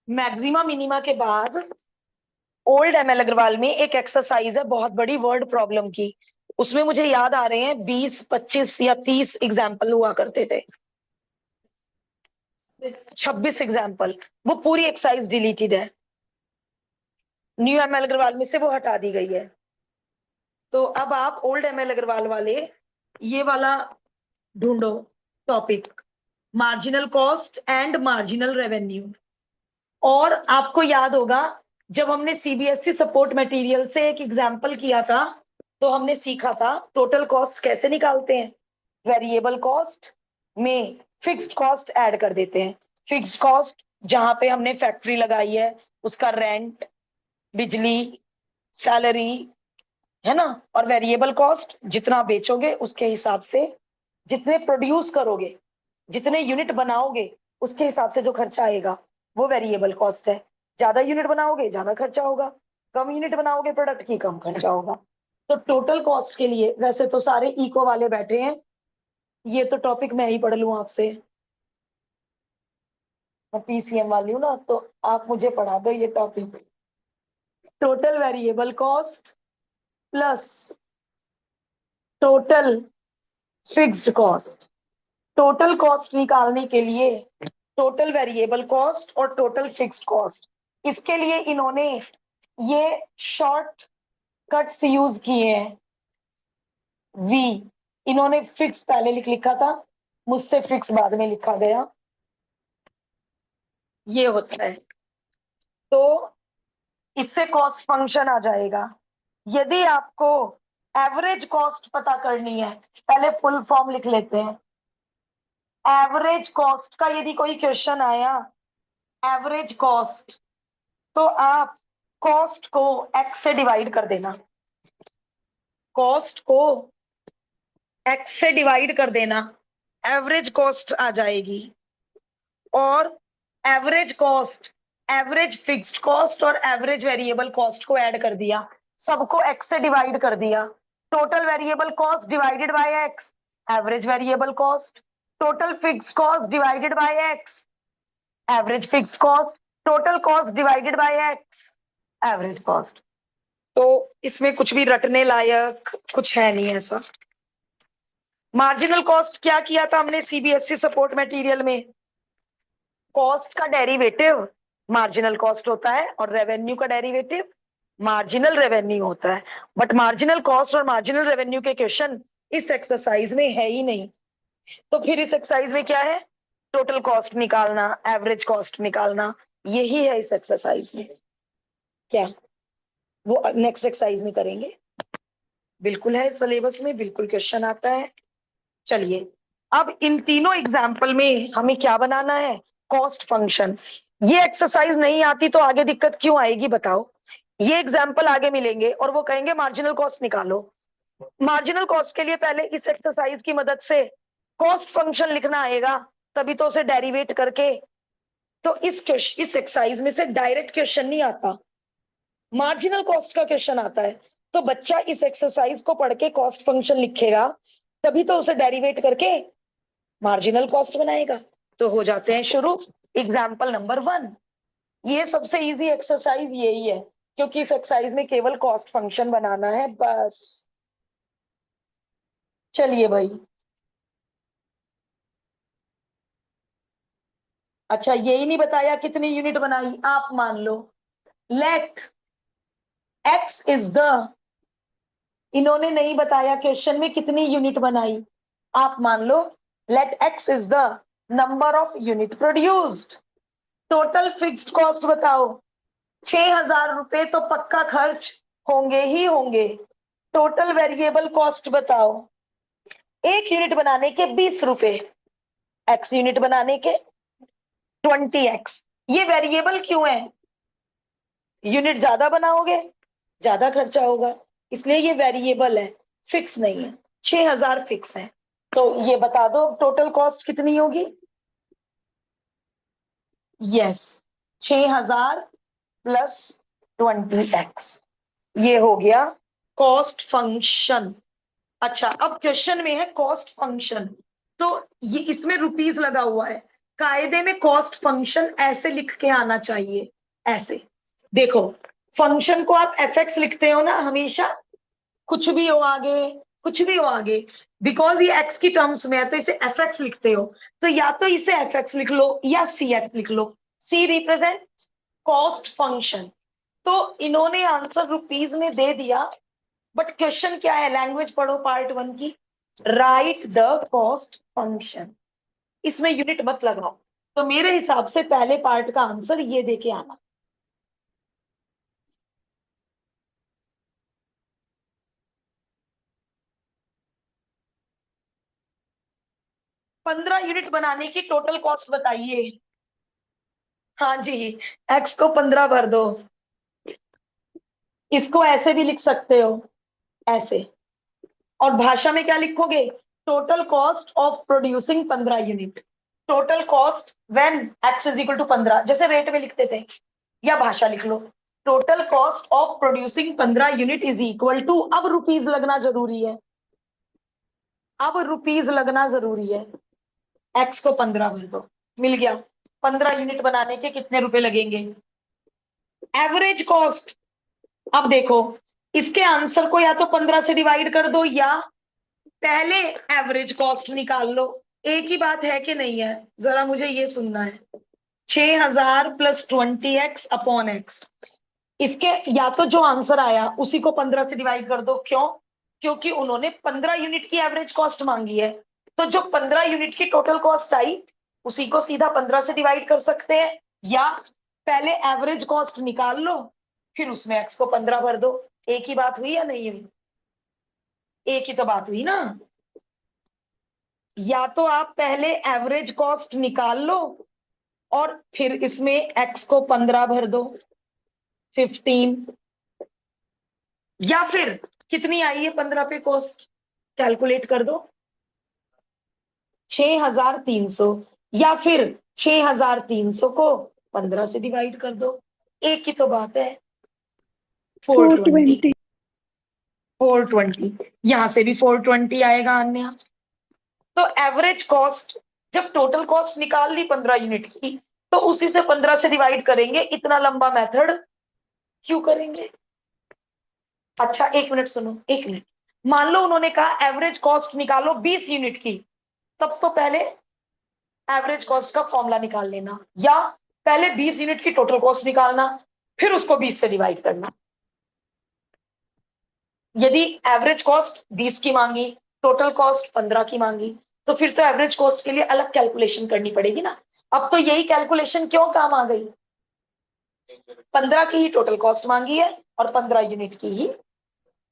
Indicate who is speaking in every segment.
Speaker 1: Maxima minima के बाद old ML Agarwal में एक एक्सरसाइज है बहुत बड़ी वर्ड प्रॉब्लम की। उसमें मुझे याद आ रहे हैं 20 25 या 30 एग्जाम्पल हुआ करते थे। 26 एग्जाम्पल। वो पूरी एक्सरसाइज डिलीटेड है, न्यू एमएल अग्रवाल में से वो हटा दी गई है। तो अब आप ओल्ड एमएल अग्रवाल वाले ये वाला ढूंढो topic, marginal cost and marginal revenue. और आपको याद होगा जब हमने सीबीएसई सपोर्ट मटेरियल से एक एग्जाम्पल किया था तो हमने सीखा था टोटल कॉस्ट कैसे निकालते हैं। वेरिएबल कॉस्ट में फिक्स्ड कॉस्ट ऐड कर देते हैं। फिक्स्ड कॉस्ट जहां पे हमने फैक्ट्री लगाई है उसका रेंट, बिजली, सैलरी, है ना। और वेरिएबल कॉस्ट जितना बेचोगे उसके हिसाब से, जितने प्रोड्यूस करोगे, जितने यूनिट बनाओगे उसके हिसाब से जो खर्चा आएगा वो वेरिएबल कॉस्ट है। ज्यादा यूनिट बनाओगे ज्यादा खर्चा होगा, कम यूनिट बनाओगे प्रोडक्ट की कम खर्चा होगा। तो टोटल कॉस्ट के लिए वैसे तो सारे इको वाले बैठे हैं, ये तो टॉपिक मैं ही पढ़ लूं आपसे, मैं पीसीएम वाली हूँ ना, तो आप मुझे पढ़ा दो ये topic. Total variable cost plus total fixed cost. Total cost निकालने के लिए टोटल वेरिएबल कॉस्ट और टोटल फिक्स्ड कॉस्ट, इसके लिए इन्होंने ये शॉर्ट कट्स यूज किए हैं। वी इन्होंने फिक्स पहले लिखा था, मुझसे फिक्स बाद में लिखा गया, ये होता है। तो इससे कॉस्ट फंक्शन आ जाएगा। यदि आपको एवरेज कॉस्ट पता करनी है, पहले फुल फॉर्म लिख लेते हैं। एवरेज कॉस्ट का यदि कोई क्वेश्चन आया, एवरेज कॉस्ट, तो आप कॉस्ट को एक्स से डिवाइड कर देना। कॉस्ट को एक्स से डिवाइड कर देना, एवरेज कॉस्ट आ जाएगी। और average cost, average fixed cost और एवरेज वेरिएबल कॉस्ट को ऐड कर दिया, सबको एक्स से डिवाइड कर दिया। Total variable cost divided by X, average variable cost. Total fixed cost divided by X, average fixed cost. Total cost divided by X, average cost. तो इसमें कुछ भी रटने लायक कुछ है नहीं ऐसा। मार्जिनल कॉस्ट क्या किया था हमने सीबीएसई सपोर्ट मटेरियल में, कॉस्ट का डेरिवेटिव मार्जिनल कॉस्ट होता है और रेवेन्यू का डेरिवेटिव मार्जिनल रेवेन्यू होता है। बट मार्जिनल कॉस्ट और मार्जिनल रेवेन्यू के क्वेश्चन इस एक्सरसाइज में है ही नहीं। तो फिर इस एक्सरसाइज में क्या है, टोटल कॉस्ट निकालना, एवरेज कॉस्ट निकालना, यही है इस एक्सरसाइज में। क्या वो नेक्स्ट एक्सरसाइज में करेंगे, बिल्कुल है सिलेबस में, बिल्कुल क्वेश्चन आता है। चलिए अब इन तीनों एग्जाम्पल में हमें क्या बनाना है, कॉस्ट फंक्शन। ये एक्सरसाइज नहीं आती तो आगे दिक्कत क्यों आएगी बताओ। ये एग्जाम्पल आगे मिलेंगे और वो कहेंगे मार्जिनल कॉस्ट निकालो। मार्जिनल कॉस्ट के लिए पहले इस एक्सरसाइज की मदद से कॉस्ट फंक्शन लिखना आएगा, तभी तो उसे डेरिवेट करके। तो इस एक्सरसाइज में से डायरेक्ट क्वेश्चन नहीं आता, मार्जिनल कॉस्ट का क्वेश्चन आता है। तो बच्चा इस एक्सरसाइज को पढ़ के कॉस्ट फंक्शन लिखेगा, तभी तो उसे डेरिवेट करके मार्जिनल कॉस्ट बनाएगा। तो हो जाते हैं शुरू। एग्जाम्पल नंबर 1, ये सबसे इजी एक्सरसाइज यही है, क्योंकि इस एक्सरसाइज में केवल कॉस्ट फंक्शन बनाना है बस। चलिए भाई, अच्छा यही नहीं बताया कितनी यूनिट बनाई, आप मान लो लेट एक्स इज द, इन्होंने नहीं बताया क्वेश्चन में कितनी यूनिट बनाई, आप मान लो let X is the number of unit produced. Total fixed cost बताओ, 6,000 रुपए तो पक्का खर्च होंगे ही होंगे। टोटल वेरिएबल कॉस्ट बताओ, एक यूनिट बनाने के 20 रुपए, एक्स यूनिट बनाने के 20x। ये वेरिएबल क्यों है, यूनिट ज्यादा बनाओगे ज्यादा खर्चा होगा, इसलिए ये वेरिएबल है, फिक्स नहीं है। 6,000 फिक्स है। तो ये बता दो टोटल कॉस्ट कितनी होगी। यस, 6,000 प्लस 20x, ये हो गया कॉस्ट फंक्शन। अच्छा अब क्वेश्चन में है कॉस्ट फंक्शन, तो ये इसमें रुपीस लगा हुआ है, कायदे में कॉस्ट फंक्शन ऐसे लिख के आना चाहिए, ऐसे। देखो, फंक्शन को आप एफ लिखते हो ना हमेशा, कुछ भी हो आगे, कुछ भी हो आगे, बिकॉज ये एक्स की टर्म्स में है तो इसे एफ लिखते हो। तो या तो इसे एफ लिख लो या सी एक्स लिख लो। सी रिप्रेजेंट कॉस्ट फंक्शन। तो इन्होंने आंसर रुपीज में दे दिया, बट क्वेश्चन क्या है, लैंग्वेज पढ़ो पार्ट 1 की, राइट द कॉस्ट फंक्शन। इसमें यूनिट मत लगाओ। तो मेरे हिसाब से पहले पार्ट का आंसर ये देके आना। 15 यूनिट बनाने की टोटल कॉस्ट बताइए। हाँ जी, एक्स को 15 भर दो। इसको ऐसे भी लिख सकते हो, ऐसे। और भाषा में क्या लिखोगे, total cost of producing 15 unit. Total cost when X is equal to 15, जैसे रेट में लिखते थे। या भाषा लिख लो, total cost of producing 15 unit is equal to, अब रुपीज लगना जरूरी है, अब रुपीज लगना जरूरी है। एक्स को 15 भर दो, मिल गया। 15 यूनिट बनाने के कितने रुपए लगेंगे, एवरेज कॉस्ट। अब देखो, इसके आंसर को या तो 15 से डिवाइड कर दो, या पहले एवरेज कॉस्ट निकाल लो। एक ही बात है कि नहीं है, जरा मुझे ये सुनना है। 6000 प्लस 20x अपॉन एक्स, इसके या तो जो आंसर आया उसी को 15 से डिवाइड कर दो। क्यों? क्योंकि उन्होंने 15 यूनिट की एवरेज कॉस्ट मांगी है। तो जो 15 यूनिट की टोटल कॉस्ट आई, उसी को सीधा 15 से डिवाइड कर सकते हैं, या पहले एवरेज कॉस्ट निकाल लो, फिर उसमें एक्स को 15 भर दो। एक ही बात हुई या नहीं हुई? एक ही तो बात हुई ना। या तो आप पहले एवरेज कॉस्ट निकाल लो और फिर इसमें एक्स को 15 भर दो, 15। या फिर कितनी आई है 15 पे कॉस्ट, कैलकुलेट कर दो, 6300। या फिर 6300 को 15 से डिवाइड कर दो। एक ही तो बात है, 420।
Speaker 2: 420।
Speaker 1: 420, यहां से भी 420 आएगा अन्य। तो एवरेज कॉस्ट, जब टोटल कॉस्ट निकाल ली 15 यूनिट की, तो उसी से 15 से डिवाइड करेंगे। इतना लंबा मेथड क्यों करेंगे? अच्छा, 1 मिनट सुनो, 1 मिनट। मान लो उन्होंने कहा एवरेज कॉस्ट निकालो 20 यूनिट की, तब तो पहले एवरेज कॉस्ट का फॉर्मूला निकाल लेना, या पहले 20 यूनिट की टोटल कॉस्ट निकालना, फिर उसको 20 से डिवाइड करना। यदि एवरेज कॉस्ट 20 की मांगी, टोटल कॉस्ट 15 की मांगी, तो फिर तो एवरेज कॉस्ट के लिए अलग कैलकुलेशन करनी पड़ेगी ना। अब तो यही कैलकुलेशन क्यों काम आ गई, 15 की ही टोटल कॉस्ट मांगी है और 15 यूनिट की ही।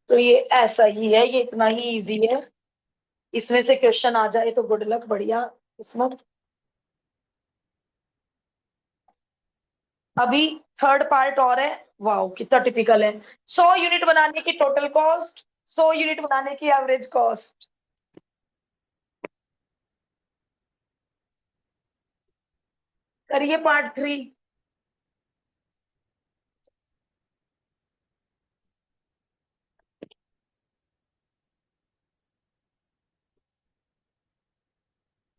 Speaker 1: तो ये ऐसा ही है, ये इतना ही इजी है। इसमें से क्वेश्चन आ जाए तो गुड लक, बढ़िया किस्मत। अभी थर्ड पार्ट और है। वाओ कितना टिपिकल है। 100 यूनिट बनाने की टोटल कॉस्ट, 100 यूनिट बनाने की एवरेज कॉस्ट। करिए पार्ट 3।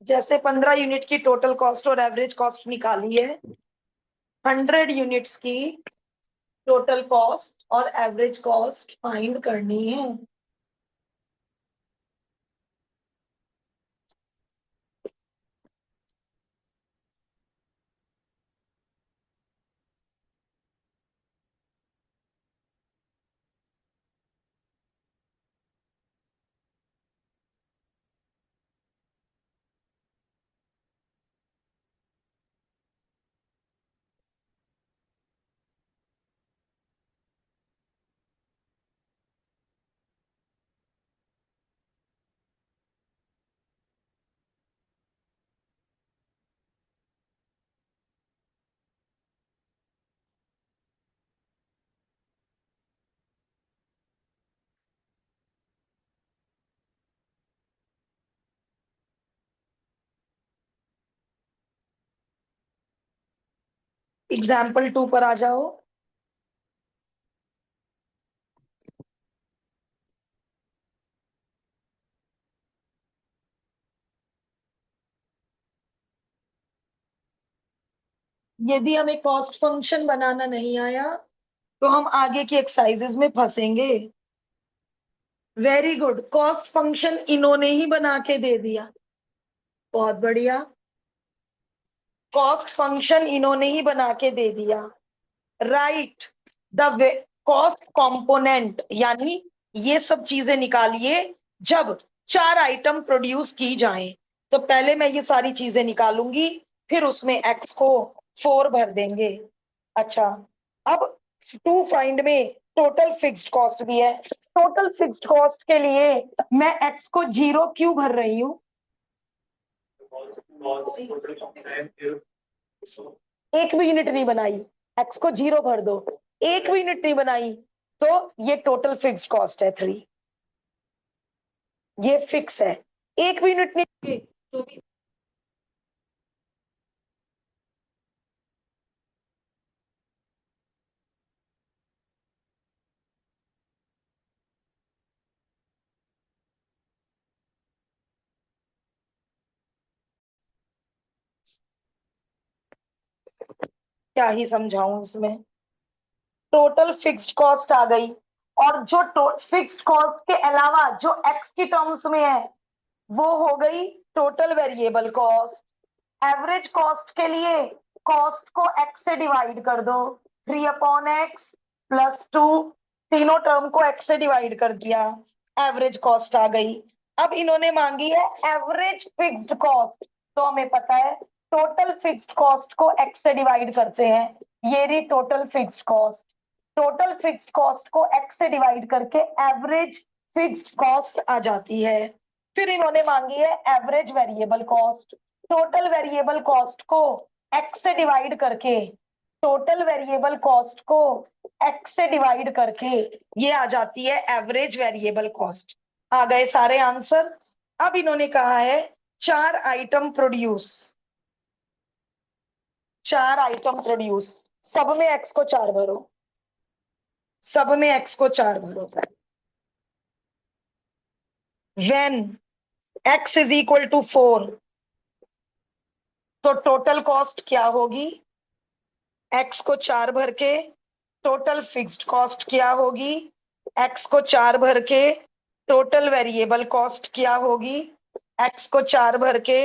Speaker 1: जैसे 15 यूनिट की टोटल कॉस्ट और एवरेज कॉस्ट निकाली है, 100 यूनिट्स की टोटल कॉस्ट और एवरेज कॉस्ट फाइंड करनी है। एग्जाम्पल 2 पर आ जाओ। यदि हमें कॉस्ट फंक्शन बनाना नहीं आया तो हम आगे की एक्सरसाइजेज में फंसेंगे। वेरी गुड, कॉस्ट फंक्शन इन्होंने ही बना के दे दिया, बहुत बढ़िया। कॉस्ट फंक्शन इन्होंने ही बना के दे दिया। राइट द कॉस्ट कंपोनेंट, यानी ये सब चीजें निकालिए जब 4 आइटम प्रोड्यूस की जाएं। तो पहले मैं ये सारी चीजें निकालूंगी, फिर उसमें एक्स को 4 भर देंगे। अच्छा, अब टू फाइंड में टोटल फिक्स्ड कॉस्ट भी है। टोटल फिक्स्ड कॉस्ट के लिए मैं एक्स को 0 क्यों भर रही हूँ? एक भी यूनिट नहीं बनाई, एक्स को 0 भर दो। एक भी यूनिट नहीं बनाई तो ये टोटल फिक्स्ड कॉस्ट है 3, ये फिक्स है। एक भी यूनिट नहीं तो भी क्या ही समझाऊं इसमें। टोटल फिक्स्ड कॉस्ट आ गई, और जो फिक्स्ड कॉस्ट के अलावा जो एक्स की टर्म्स में है वो हो गई total variable cost. Average cost के लिए कॉस्ट को एक्स से डिवाइड कर दो, 3/x +2, तीनों टर्म को एक्स से डिवाइड कर दिया, एवरेज कॉस्ट आ गई। अब इन्होंने मांगी है एवरेज फिक्स्ड कॉस्ट, तो हमें पता है टोटल फिक्स्ड कॉस्ट को एक्स से डिवाइड करते हैं, ये रही total fixed cost. Total fixed cost को एक्स से डिवाइड करके एवरेज फिक्स्ड कॉस्ट आ जाती है। फिर इन्होंने मांगी है average variable cost. Total variable cost को एक्स से डिवाइड करके, टोटल वेरिएबल कॉस्ट को एक्स से डिवाइड करके ये आ जाती है एवरेज वेरिएबल कॉस्ट। आ गए सारे आंसर। अब इन्होंने कहा है 4 आइटम प्रोड्यूस, 4 आइटम प्रोड्यूस, सब में एक्स को 4 भरो, सब में एक्स को 4 भरो। When X is equal to 4, तो टोटल कॉस्ट क्या होगी? एक्स को 4 भर के टोटल फिक्स्ड कॉस्ट क्या होगी? एक्स को 4 भर के टोटल वेरिएबल कॉस्ट क्या होगी? एक्स को 4 भर के।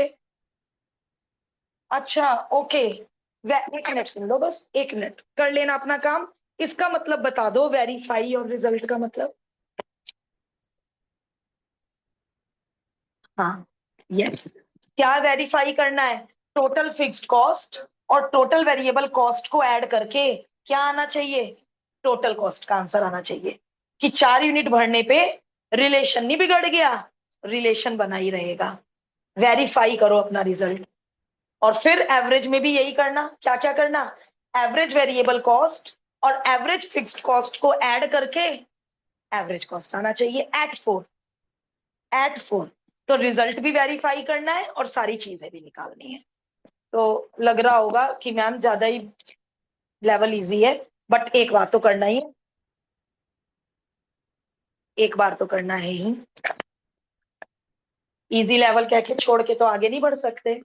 Speaker 1: अच्छा ओके, एक मिनट सुन लो, बस 1 मिनट कर लेना अपना काम। इसका मतलब बता दो, वेरीफाई और रिजल्ट का मतलब। हाँ, यस, क्या वेरीफाई करना है? टोटल फिक्स्ड कॉस्ट और टोटल वेरिएबल कॉस्ट को ऐड करके क्या आना चाहिए? टोटल कॉस्ट का आंसर आना चाहिए, कि 4 यूनिट भरने पे रिलेशन नहीं बिगड़ गया, रिलेशन बना ही रहेगा। वेरीफाई करो अपना रिजल्ट। और फिर एवरेज में भी यही करना, क्या क्या करना? एवरेज वेरिएबल कॉस्ट और एवरेज फिक्स्ड कॉस्ट को ऐड करके एवरेज कॉस्ट आना चाहिए एट 4। तो रिजल्ट भी वेरीफाई करना है और सारी चीजें भी निकालनी है। तो लग रहा होगा कि मैम ज्यादा ही लेवल इजी है, बट एक बार तो करना ही है, एक बार तो करना है ही। इजी लेवल कह के छोड़ के तो आगे नहीं बढ़ सकते।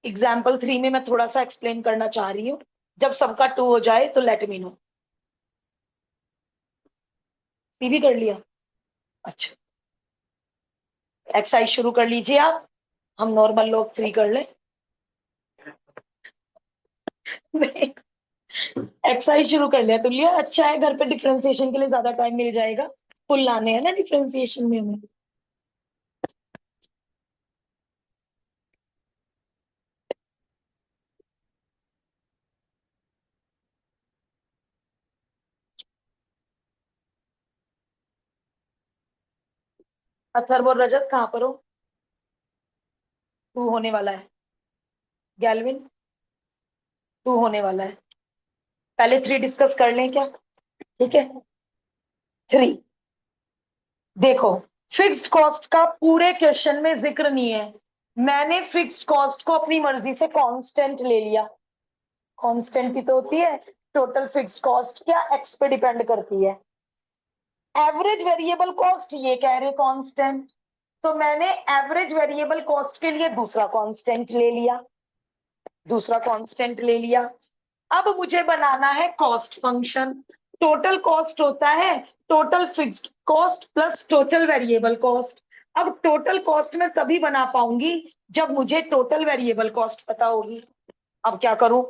Speaker 1: एग्जाम्पल 3 में मैं थोड़ा सा एक्सप्लेन करना चाह रही हूँ, जब सबका 2 हो जाए तो लेट मी नो। भी कर लिया? अच्छा, एक्सरसाइज शुरू कर लीजिए आप, हम नॉर्मल लोग 3 कर ले। एक्सरसाइज शुरू कर लिया तुलिया, अच्छा है, घर पे डिफरेंशिएशन के लिए ज्यादा टाइम मिल जाएगा, फुल लाने हैं ना डिफरेंशिएशन में हमें। अथर्व और रजत कहाँ पर हो? 2 होने वाला है। गैल्विन 2 होने वाला है। पहले 3 डिस्कस कर लें क्या? ठीक है। 3 देखो, फिक्स्ड कॉस्ट का पूरे क्वेश्चन में जिक्र नहीं है। मैंने फिक्स्ड कॉस्ट को अपनी मर्जी से कांस्टेंट ले लिया। कांस्टेंट ही तो होती है टोटल फिक्स्ड कॉस्ट, क्या एक्स पे डिपेंड करती है। एवरेज वेरिएबल कॉस्ट ये कह रहे कांस्टेंट, तो मैंने एवरेज वेरिएबल कॉस्ट के लिए दूसरा कांस्टेंट ले लिया। दूसरा कांस्टेंट ले लिया। अब मुझे बनाना है कॉस्ट फंक्शन। टोटल कॉस्ट होता है total fixed cost plus total variable cost. अब टोटल कॉस्ट मैं तभी बना पाऊंगी जब मुझे टोटल वेरिएबल कॉस्ट पता होगी। अब क्या करूं?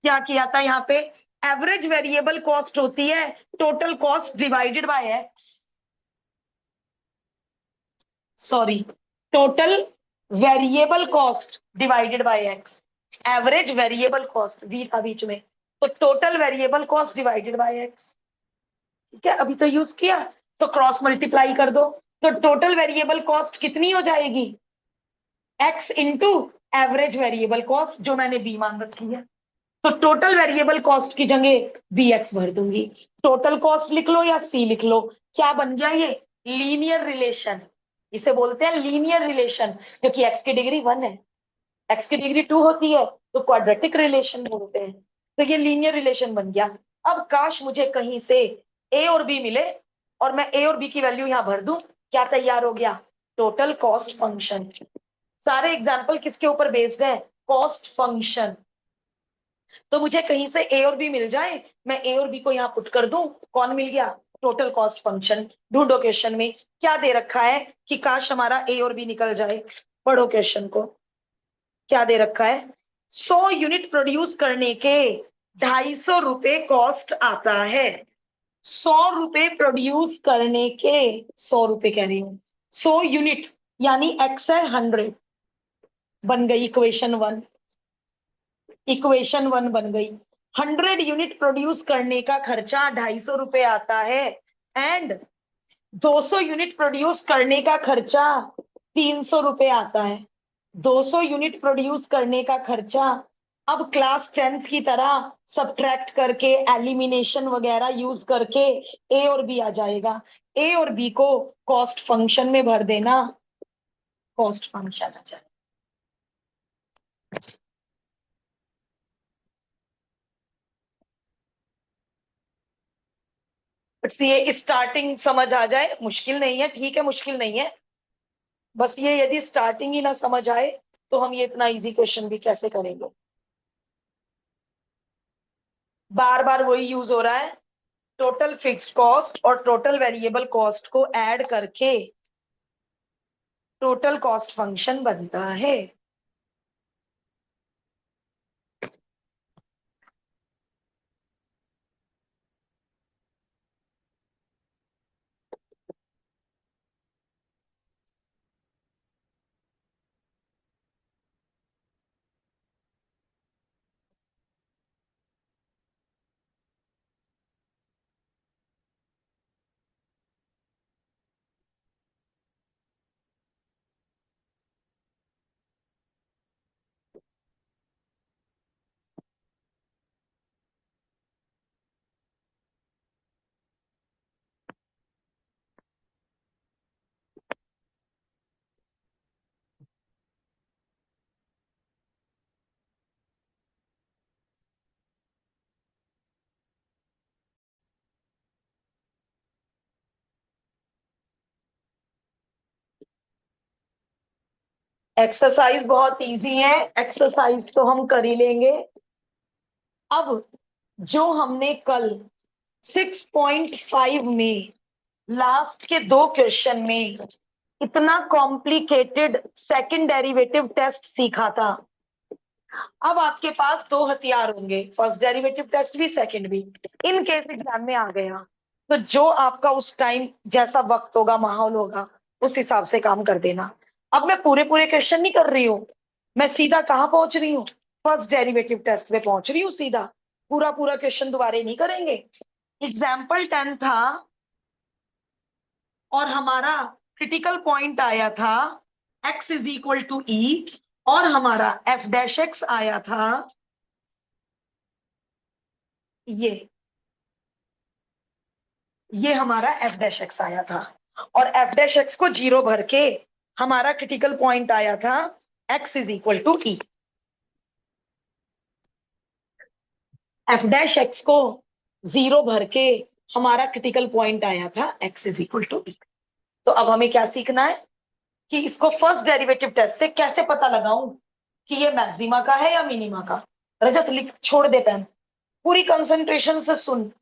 Speaker 1: क्या किया था यहाँ पे? एवरेज वेरिएबल कॉस्ट होती है total cost divided by X. Sorry, total variable cost divided by X. Average variable cost वी था बीच में, तो total variable cost divided by X. ठीक है, अभी तो यूज किया, तो क्रॉस मल्टीप्लाई कर दो। तो टोटल वेरिएबल कॉस्ट कितनी हो जाएगी? X into average variable cost, जो मैंने बी मान रखी है। तो टोटल वेरिएबल कॉस्ट की जगह बी एक्स भर दूंगी। टोटल कॉस्ट लिख लो या सी लिख लो, क्या बन गया ये? Linear relation. इसे बोलते हैं लीनियर रिलेशन, क्योंकि एक्स की डिग्री 1 है, एक्स की डिग्री 2 होती है, तो क्वाड्रेटिक रिलेशन बोलते हैं। तो ये लीनियर रिलेशन बन गया। अब काश मुझे कहीं से ए और बी मिले और मैं ए और बी की वैल्यू यहां भर दूं, क्या तैयार हो गया? Total cost function. सारे एग्जाम्पल किसके ऊपर बेस्ड है? Cost function. तो मुझे कहीं से ए और बी मिल जाए, मैं ए और बी को यहाँ पुट कर दूं, कौन मिल गया? Total cost function. ढूंढो क्वेश्चन में क्या दे रखा है कि काश हमारा ए और बी निकल जाए। पढ़ो क्वेश्चन को, क्या दे रखा है? 100 यूनिट प्रोड्यूस करने के 250 रुपए कॉस्ट आता है। 100 रुपए प्रोड्यूस करने के, 100 रुपए कह रही हूँ, 100 यूनिट, यानी एक्स है 100। बन गई इक्वेशन 1। इक्वेशन 1 बन गई। 100 यूनिट प्रोड्यूस करने का खर्चा 250 रुपए आता है, एंड 200 यूनिट प्रोड्यूस करने का खर्चा 300 रुपए आता है। 200 यूनिट प्रोड्यूस करने का खर्चा। अब क्लास 10th की तरह सब्ट्रैक्ट करके एलिमिनेशन वगैरह यूज करके ए और बी आ जाएगा। ए और बी को कॉस्ट फंक्शन में भर देना, कॉस्ट फंक्शन आ जाएगा। बस ये स्टार्टिंग समझ आ जाए, मुश्किल नहीं है, ठीक है, मुश्किल नहीं है। बस ये यदि स्टार्टिंग ही ना समझ आए तो हम ये इतना इजी क्वेश्चन भी कैसे करेंगे? बार बार वही यूज हो रहा है। टोटल फिक्स्ड कॉस्ट और टोटल वेरिएबल कॉस्ट को ऐड करके टोटल कॉस्ट फंक्शन बनता है। एक्सरसाइज बहुत इजी है, एक्सरसाइज तो हम कर ही लेंगे। अब जो हमने कल 6.5 में लास्ट के 2 क्वेश्चन में इतना कॉम्प्लिकेटेड सेकंड डेरिवेटिव टेस्ट सीखा था, अब आपके पास 2 हथियार होंगे, फर्स्ट डेरिवेटिव टेस्ट भी सेकंड भी। इन केस एग्जाम में आ गया तो जो आपका उस टाइम जैसा वक्त होगा, माहौल होगा, उस हिसाब से काम कर देना। अब मैं पूरे पूरे क्वेश्चन नहीं कर रही हूँ, मैं सीधा कहाँ पहुंच रही हूँ? फर्स्ट डेरिवेटिव टेस्ट पे पहुंच रही हूँ सीधा। पूरा पूरा क्वेश्चन दोबारा नहीं करेंगे। एग्जाम्पल 10 था और हमारा क्रिटिकल पॉइंट आया था x इज इक्वल टू ई, और हमारा f डैश x आया था ये हमारा f डैश x आया था, और f डैश x को 0 भर के हमारा क्रिटिकल पॉइंट आया था x is equal to E. f dash x को 0 भर के हमारा क्रिटिकल पॉइंट आया था x इज इक्वल टू ई। तो अब हमें क्या सीखना है कि इसको फर्स्ट डेरिवेटिव टेस्ट से कैसे पता लगाऊं कि ये मैक्सिमा का है या मिनिमा का। रजत लिख छोड़ दे पेन, पूरी कंसंट्रेशन से सुन।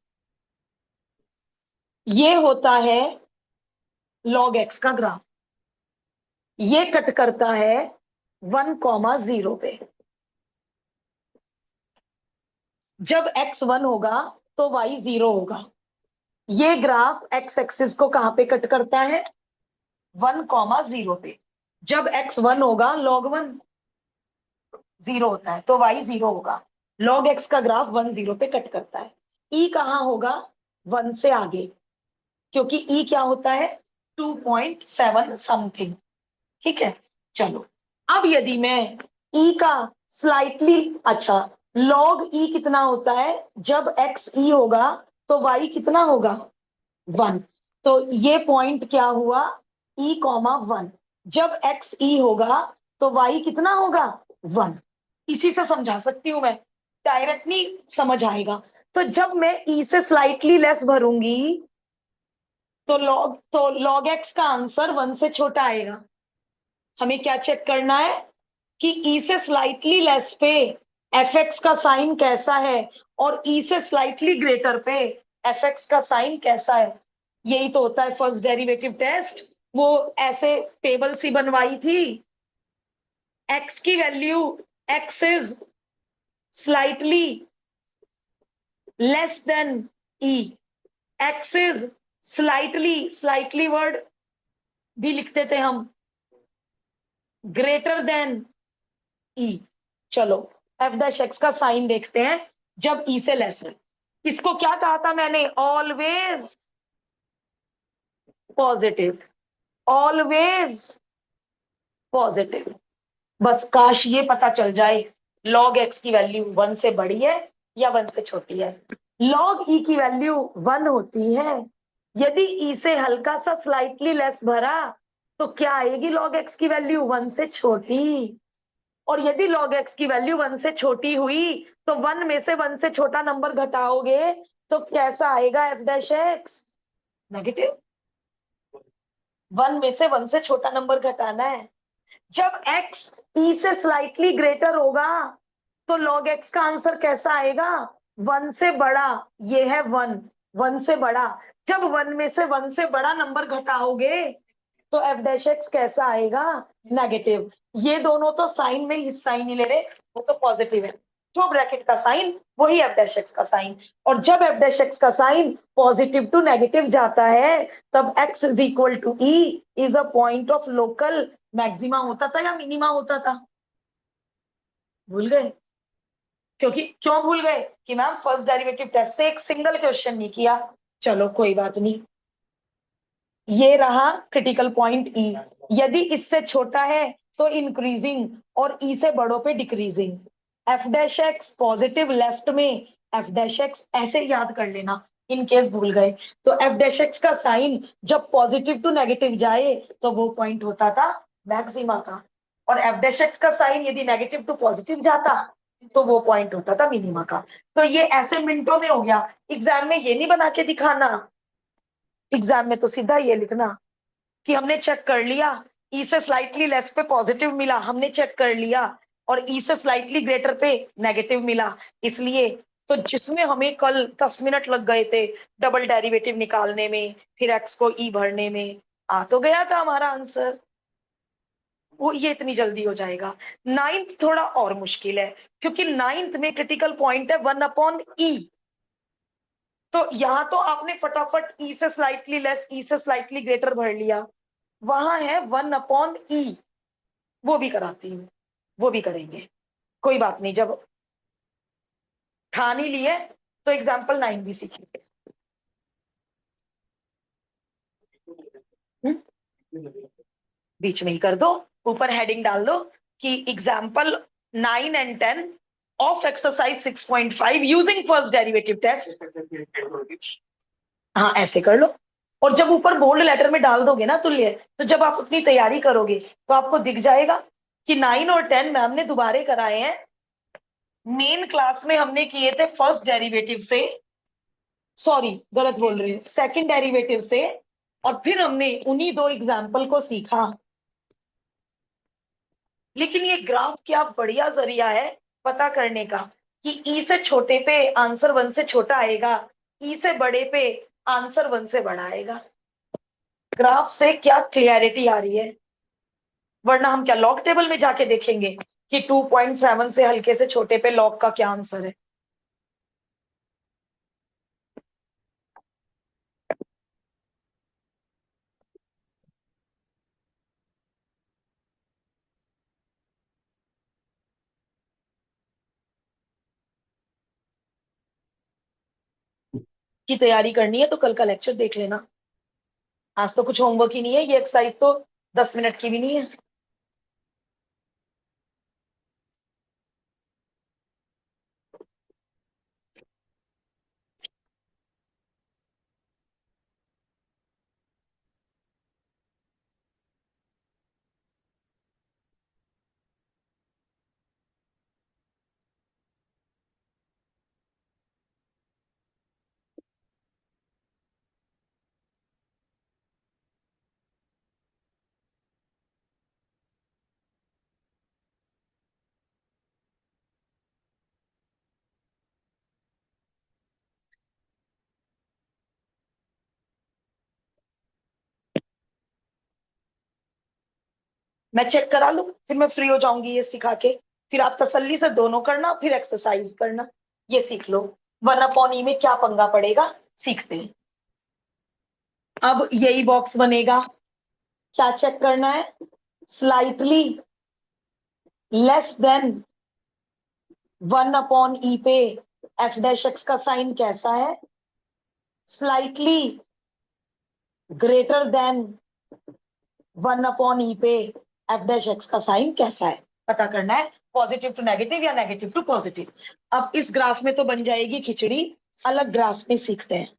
Speaker 1: ये होता है log x का ग्राफ, ये कट करता है 1,0 पे। जब x 1 होगा तो y 0 होगा। ये ग्राफ x एक्सिस को कहां पे कट करता है? 1,0 पे। जब x 1 होगा log 1 0 होता है तो y 0 होगा। log x का ग्राफ 1 0 पे कट करता है। e कहां होगा? 1 से आगे, क्योंकि e क्या होता है? 2.7 समथिंग। ठीक है, चलो। अब यदि मैं e का स्लाइटली, अच्छा, log e कितना होता है? जब x e होगा तो y कितना होगा? 1। तो ये पॉइंट क्या हुआ? e comma 1। जब x e होगा तो y कितना होगा? 1। इसी से समझा सकती हूं मैं, डायरेक्टली समझ आएगा। तो जब मैं e से स्लाइटली लेस भरूंगी तो log x का आंसर 1 से छोटा आएगा। हमें क्या चेक करना है कि e से स्लाइटली लेस पे fx का साइन कैसा है, और e से स्लाइटली ग्रेटर पे fx का साइन कैसा है। यही तो होता है फर्स्ट डेरिवेटिव टेस्ट। वो ऐसे टेबल सी बनवाई थी, x की value, x is slightly less than e, x is slightly word भी लिखते थे हम, ग्रेटर देन e। चलो एफ डैश एक्स का साइन देखते हैं जब ई से लेस है। इसको क्या कहा था मैंने? Always positive, always positive. बस काश ये पता चल जाए log x की वैल्यू 1 से बड़ी है या 1 से छोटी है। log e की वैल्यू 1 होती है। यदि e से हल्का सा स्लाइटली लेस भरा तो क्या आएगी log x की वैल्यू? 1 से छोटी। और यदि log x की वैल्यू 1 से छोटी हुई तो 1 में से 1 से छोटा नंबर घटाओगे तो कैसा आएगा f डैश एक्स? नेगेटिव। 1 में से 1 से छोटा नंबर घटाना है। जब x e से स्लाइटली ग्रेटर होगा तो log x का आंसर कैसा आएगा? 1 से बड़ा। ये है 1, 1 से बड़ा। जब 1 में से 1 से बड़ा नंबर घटाओगे तो f डैश एक्स कैसा आएगा? नेगेटिव। ये दोनों तो साइन में हिस्सा ही नहीं ले रहे, वो तो पॉजिटिव है। जो ब्रैकेट का साइन वही f डैश एक्स का साइन, और जब f डैश एक्स का साइन पॉजिटिव टू नेगेटिव जाता है तब x is equal to e is a point of local maxima होता था या मिनिमा होता था? भूल गए? क्योंकि क्यों भूल गए? कि मैम फर्स्ट डेरिवेटिव टेस्ट से एक सिंगल क्वेश्चन नहीं किया। चलो कोई बात नहीं। ये रहा क्रिटिकल पॉइंट ई। यदि इससे छोटा है तो इंक्रीजिंग, और ई से बड़ों पे decreasing. F dash x positive left में, एफ डैश एक्स ऐसे याद कर लेना इन केस भूल गए। तो एफ डैश एक्स का साइन जब पॉजिटिव टू नेगेटिव जाए तो वो पॉइंट होता था मैक्सिमा का, और एफ डैश एक्स का साइन यदि नेगेटिव टू पॉजिटिव जाता तो वो पॉइंट होता था मिनिमा का। तो ये ऐसे मिनटों में हो गया, एग्जाम में ये नहीं बना के दिखाना। एग्जाम में तो सीधा ये लिखना कि हमने चेक कर लिया ई से स्लाइटली लेस पे पॉजिटिव मिला, हमने चेक कर लिया, और ई से स्लाइटली ग्रेटर पे नेगेटिव मिला। इसलिए तो जिसमें हमें कल 10 मिनट लग गए थे डबल डेरिवेटिव निकालने में, फिर एक्स को ई भरने में, आ तो गया था हमारा आंसर। वो ये इतनी जल्दी हो जाएगा। नाइन्थ थोड़ा और मुश्किल है, क्योंकि नाइन्थ में क्रिटिकल पॉइंट है 1/e। तो यहां तो आपने फटाफट ई से स्लाइटली लेस, ई से स्लाइटली ग्रेटर भर लिया। वहां है 1/e, वो भी कराती हूँ, वो भी करेंगे। कोई बात नहीं, जब ठान ही लिए तो एग्जाम्पल 9 भी सीखेंगे। बीच में ही कर दो, ऊपर हेडिंग डाल दो कि example 9 and 10 of exercise 6.5 using first derivative test. हाँ ऐसे कर लो। और जब ऊपर बोल्ड लेटर में डाल दोगे ना तुल्य, तो जब आप अपनी तैयारी करोगे तो आपको दिख जाएगा कि 9 और 10 मैम ने दोबारे कराए हैं, मेन क्लास में हमने किए थे फर्स्ट डेरिवेटिव से, सॉरी गलत बोल रही हूँ, सेकंड डेरिवेटिव से, और फिर हमने उन्हीं दो एग्जाम्पल को सीखा। लेकिन ये ग्राफ क्या बढ़िया जरिया है पता करने का कि ई से छोटे पे आंसर 1 से छोटा आएगा, ई से बड़े पे आंसर 1 से बड़ा आएगा। ग्राफ से क्या क्लियरिटी आ रही है, वरना हम क्या लॉग टेबल में जाके देखेंगे कि 2.7 से हल्के से छोटे पे लॉग का क्या आंसर है। की तैयारी करनी है तो कल का लेक्चर देख लेना, आज तो कुछ होमवर्क ही नहीं है, ये एक्सरसाइज तो 10 मिनट की भी नहीं है। मैं चेक करा लूं, फिर मैं फ्री हो जाऊंगी ये सिखा के, फिर आप तसल्ली से दोनों करना, फिर एक्सरसाइज करना, ये सीख लो। 1/e में क्या पंगा पड़ेगा सीखते हैं। अब यही बॉक्स बनेगा, क्या चेक करना है, स्लाइटली लेस देन 1/e पे एफ डैश एक्स का साइन कैसा है, स्लाइटली ग्रेटर देन 1/e पे एफ डैश एक्स का साइन कैसा है, पता करना है, पॉजिटिव टू नेगेटिव या नेगेटिव टू पॉजिटिव। अब इस ग्राफ में तो बन जाएगी खिचड़ी, अलग ग्राफ में सीखते हैं।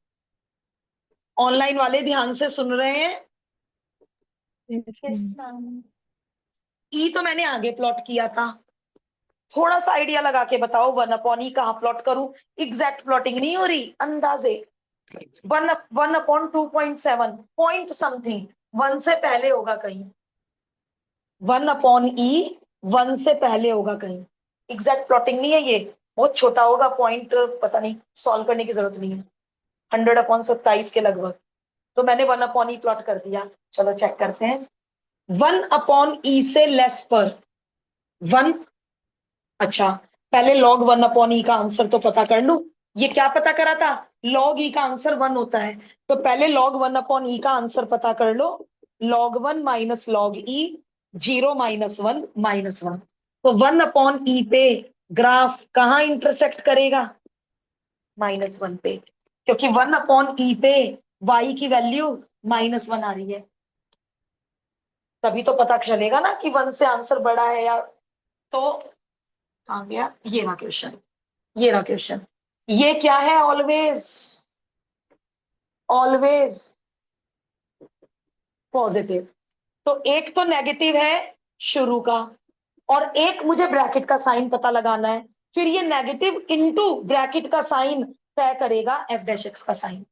Speaker 1: ऑनलाइन वाले ध्यान से सुन रहे हैं?
Speaker 2: Yes ma'am.
Speaker 1: ई तो मैंने आगे प्लॉट किया था, थोड़ा सा आइडिया लगा के बताओ 1/e कहाँ प्लॉट करूं, एग्जैक्ट प्लॉटिंग नहीं हो रही, अंदाजे। 1/2.7 पॉइंट समथिंग, 1 से पहले होगा कहीं, 1/e 1 से पहले होगा कहीं, एग्जैक्ट प्लॉटिंग नहीं है ये, बहुत छोटा होगा पॉइंट, पता नहीं, सॉल्व करने की जरूरत नहीं है, 100/27 के लगभग। तो मैंने 1/e प्लॉट कर दिया, चलो चेक करते हैं। 1/e से लेस पर 1, अच्छा पहले log 1/e का आंसर तो पता कर लूं। ये क्या पता करा था, log e का आंसर 1 होता है, तो पहले log 1/e का आंसर पता कर लो, log 1 minus log e, 0 minus 1 minus 1। तो 1/e पे ग्राफ कहाँ इंटरसेक्ट करेगा, -1 पे, क्योंकि 1/e पे y की वैल्यू -1 आ रही है, तभी तो पता चलेगा ना कि 1 से आंसर बड़ा है या। तो आ गया ये रहा क्वेश्चन, ये रहा क्वेश्चन, ये क्या है, ऑलवेज, ऑलवेज पॉजिटिव। तो एक तो नेगेटिव है शुरू का, और एक मुझे ब्रैकेट का साइन पता लगाना है, फिर ये नेगेटिव इनटू ब्रैकेट का साइन तय करेगा एफ डैश एक्स का साइन।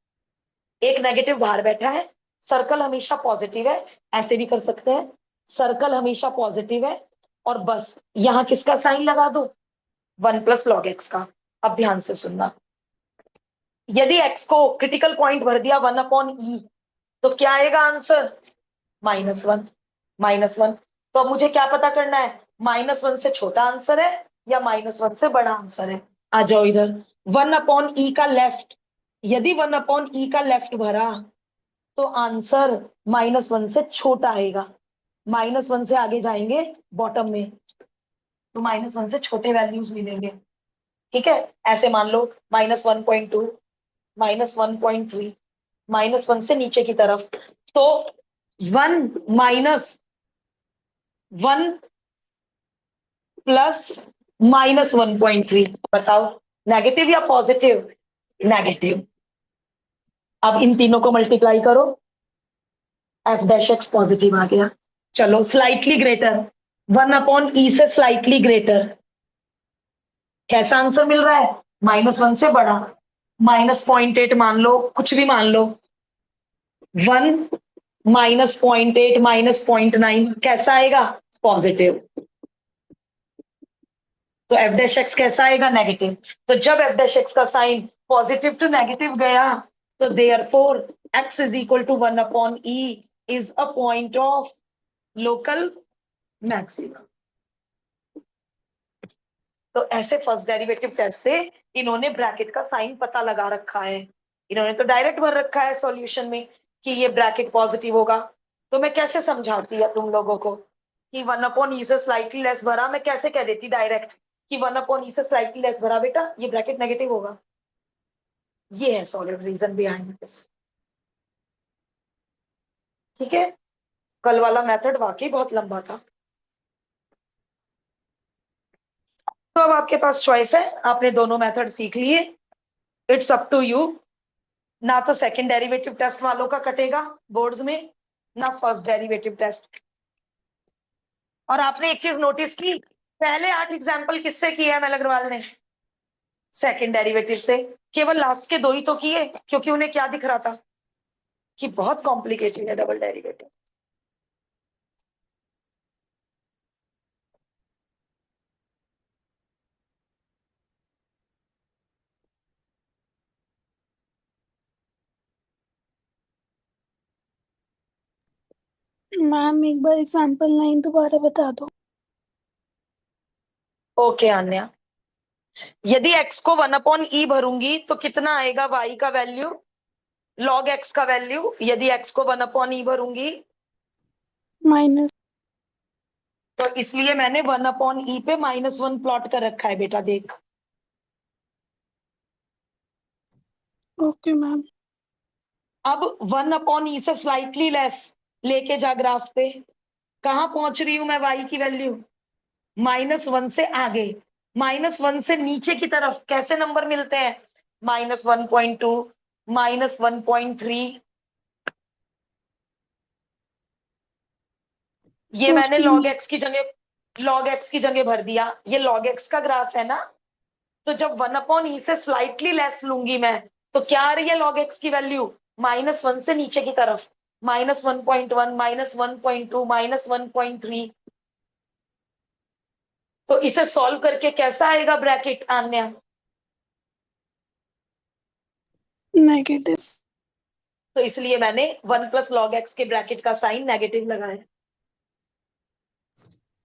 Speaker 1: एक नेगेटिव बाहर बैठा है, सर्कल हमेशा पॉजिटिव है, ऐसे भी कर सकते हैं, सर्कल हमेशा पॉजिटिव है, और बस यहां किसका साइन लगा दो, 1 + log x का। अब ध्यान से सुनना, यदि x को क्रिटिकल पॉइंट भर दिया 1/e, तो क्या आएगा आंसर, -1, -1। तो अब मुझे क्या पता करना है, -1 से छोटा आंसर है या -1 से बड़ा आंसर है। आ जाओ इधर, 1/e का लेफ्ट, यदि 1/e का लेफ्ट भरा तो आंसर -1 से छोटा आएगा, -1 से आगे जाएंगे बॉटम में तो -1 से छोटे वैल्यूज मिलेंगे, ठीक है। ऐसे मान लो -1.2, -1.3, -1 से नीचे की तरफ। तो 1 माइनस 1 प्लस -1.3, बताओ नेगेटिव या पॉजिटिव? नेगेटिव। अब इन तीनों को मल्टीप्लाई करो, एफ डैश एक्स पॉजिटिव आ गया। चलो स्लाइटली ग्रेटर, 1 अपॉन ई से स्लाइटली ग्रेटर, कैसा आंसर मिल रहा है? -1 से बड़ा, -0.8 मान लो, कुछ भी मान लो। 1 -0.8 -0.9 कैसा आएगा? पॉजिटिव। तो एफ डैश एक्स कैसा आएगा? नेगेटिव। तो जब एफ डैश एक्स का साइन पॉजिटिव टू नेगेटिव गया, तो therefore X is equal to 1/e is a point of local maximum. तो ऐसे फर्स्ट डेरिवेटिव टेस्ट से इन्होंने ब्रैकेट का साइन पता लगा रखा है। इन्होंने तो डायरेक्ट भर रखा है सॉल्यूशन में कि ये ब्रैकेट पॉजिटिव होगा। तो मैं कैसे समझाती है तुम लोगों को कि 1/e से स्लाइटली लेस भरा, मैं कैसे कह देती डायरेक्ट कि 1/e से स्लाइटली लेस भरा बेटा ये ब्रैकेट नेगेटिव होगा। ये है सॉलिड रीजन बिहाइंड दिस। ठीक है, कल वाला मेथड वाकई बहुत लंबा था। तो अब आपके पास चॉइस है, आपने दोनों मेथड सीख लिए, इट्स अप टू यू। ना तो सेकंड डेरिवेटिव टेस्ट वालों का कटेगा बोर्ड्स में, ना फर्स्ट डेरिवेटिव टेस्ट। और आपने एक चीज नोटिस की, पहले 8 एग्जाम्पल किससे किए हैं अमल अग्रवाल ने? सेकंड डेरिवेटिव से। केवल लास्ट के 2 ही तो किए, क्योंकि उन्हें क्या दिख रहा था कि बहुत कॉम्प्लिकेटेड है डबल डेरिवेटिव।
Speaker 2: मैम एक बार एग्जांपल 9 दोबारा बता दो।
Speaker 1: ओके आन्या, यदि x को 1/e भरूंगी तो कितना आएगा y का वैल्यू, log x का वैल्यू? यदि x को 1/e भरूंगी
Speaker 2: माइनस।
Speaker 1: तो इसलिए मैंने 1/e पे -1 प्लॉट कर रखा है बेटा, देख।
Speaker 2: Okay ma'am.
Speaker 1: अब 1/e से स्लाइटली लेस लेके जा ग्राफ पे, कहां पहुंच रही हूं मैं y की वैल्यू? -1 से आगे, -1 से नीचे की तरफ कैसे नंबर मिलते हैं? -1.2, -1.3। ये
Speaker 2: तो
Speaker 1: मैंने
Speaker 2: फिर
Speaker 1: log x की जगह भर दिया। ये log x का ग्राफ है ना, तो जब 1/e से स्लाइटली लेस लूंगी मैं, तो क्या आ रही है log x की वैल्यू? -1 से नीचे की तरफ, -1.1, -1.2, -1.3। तो इसे सॉल्व करके कैसा आएगा ब्रैकेट आन्या?
Speaker 2: नेगेटिव।
Speaker 1: तो इसलिए मैंने 1 + log x के ब्रैकेट का साइन नेगेटिव लगाया।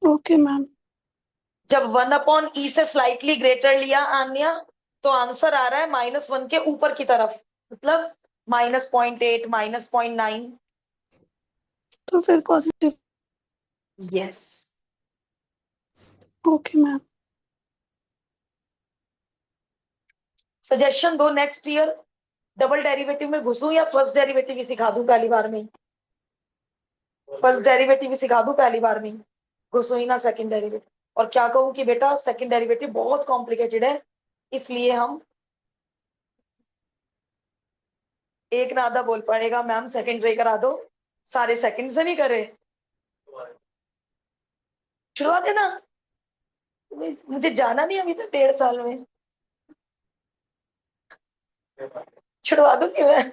Speaker 2: Okay ma'am.
Speaker 1: जब 1/e से स्लाइटली ग्रेटर लिया आन्या, तो आंसर आ रहा है -1 के ऊपर की तरफ, मतलब -0.8, -0.9।
Speaker 2: तो फिर positive.
Speaker 1: Yes.
Speaker 2: Okay ma'am.
Speaker 1: Suggestion दो नेक्स्ट ईयर, डबल डेरिवेटिव में घुसूं या फर्स्ट डेरिवेटिव ही सिखा दूं पहली बार में? फर्स्ट डेरिवेटिव ही सिखा दूं पहली बार में, घुसूं ही ना सेकंड डेरिवेटिव। और क्या कहूं कि बेटा सेकंड डेरिवेटिव बहुत कॉम्प्लिकेटेड है, इसलिए हम एक ना आधा बोल पड़ेगा मैम सेकंड से ही करा दो, सारे सेकंड से नहीं करे। छुड़वा देना, मुझे जाना नहीं अभी तक 1.5 साल में, छुड़वा दूंगी मैं।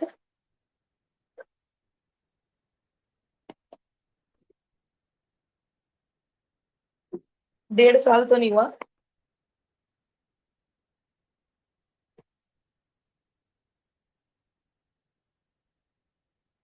Speaker 1: 1.5 साल तो नहीं हुआ।